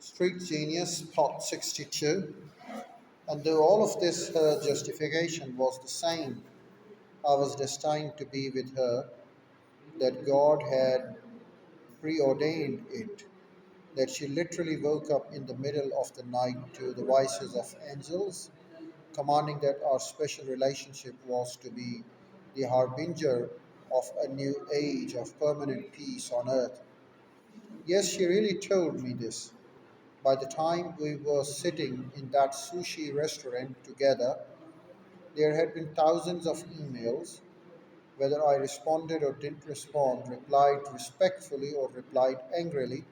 Street Genius, Part 62. And though all of this, her justification was the same, I was destined to be with her, that God had preordained it, that she literally woke up in the middle of the night to the voices of angels, commanding that our special relationship was to be the harbinger of a new age of permanent peace on earth. Yes, she really told me this. By the time we were sitting in that sushi restaurant together, there had been thousands of emails. Whether I responded or didn't respond, replied respectfully or replied angrily,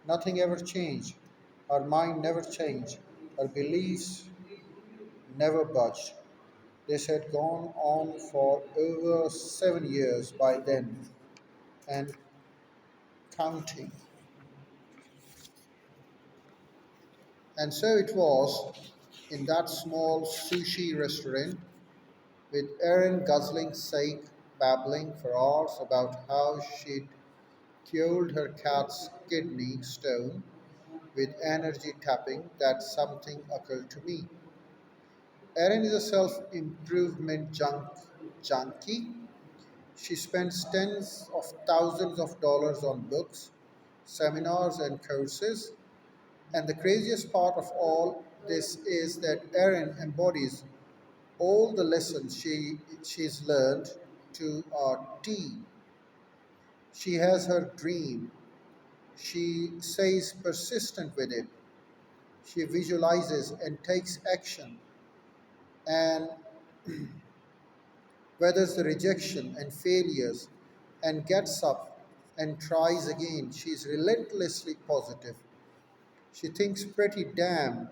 nothing ever changed. Her mind never changed. Her beliefs never budged. This had gone on for over 7 years by then and counting. And so it was in that small sushi restaurant with Erin guzzling sake, babbling for hours about how she'd cured her cat's kidney stone with energy tapping, that something occurred to me. Erin is a self-improvement junkie. She spends tens of thousands of dollars on books, seminars, and courses. And the craziest part of all this is that Erin embodies all the lessons she's learned to a T. She has her dream. She stays persistent with it. She visualizes and takes action and weathers the rejection and failures and gets up and tries again. She's relentlessly positive. She thinks pretty damn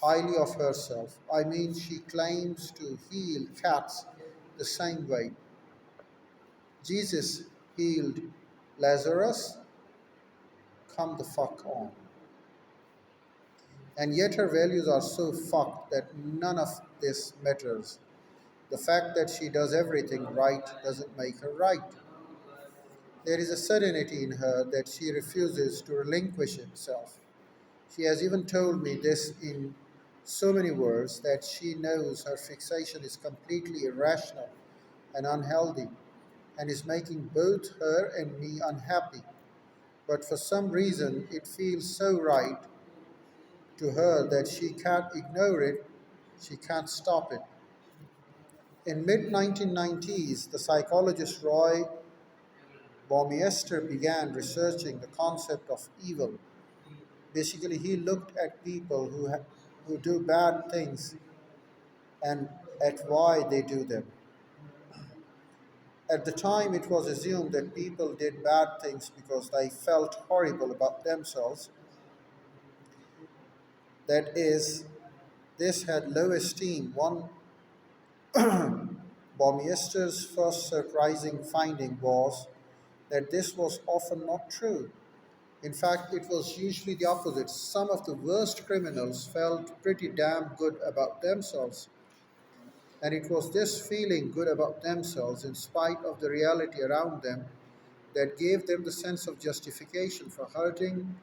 highly of herself. I mean, she claims to heal cats the same way Jesus healed Lazarus. Come the fuck on. And yet her values are so fucked that none of this matters. The fact that she does everything right doesn't make her right. There is a serenity in her that she refuses to relinquish itself. She has even told me this in so many words that she knows her fixation is completely irrational and unhealthy and is making both her and me unhappy. But for some reason, it feels so right to her that she can't ignore it, she can't stop it. In mid 1990s, the psychologist Roy Baumeister began researching the concept of evil. Basically, he looked at people who do bad things and at why they do them. At the time, it was assumed that people did bad things because they felt horrible about themselves. That is, this had low esteem. One Baumeister's first surprising finding was that this was often not true. In fact, it was usually the opposite. Some of the worst criminals felt pretty damn good about themselves. And it was this feeling good about themselves, in spite of the reality around them, that gave them the sense of justification for hurting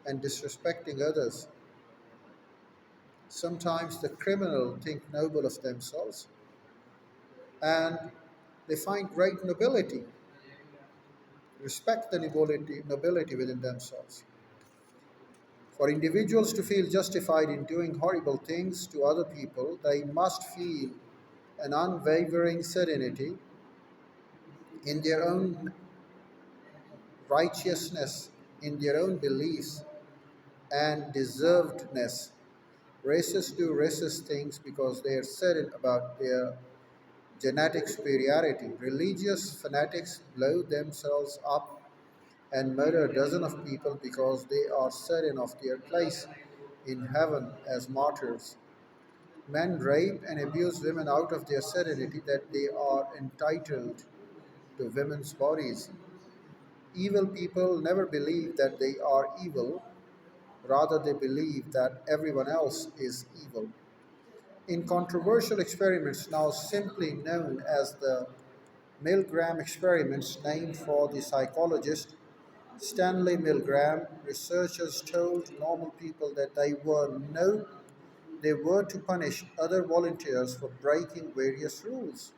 and disrespecting others. Sometimes the criminal think noble of themselves and they find great nobility, respect the nobility within themselves. For individuals to feel justified in doing horrible things to other people, they must feel an unwavering serenity in their own righteousness, in their own beliefs and deservedness. Racists do racist things because they are certain about their genetic superiority. Religious fanatics blow themselves up and murder dozens of people because they are certain of their place in heaven as martyrs. Men rape and abuse women out of their serenity that they are entitled to women's bodies. Evil people never believe that they are evil, rather, they believe that everyone else is evil. In controversial experiments now simply known as the Milgram experiments, named for the psychologist Stanley Milgram, researchers told normal people that they were to punish other volunteers for breaking various rules.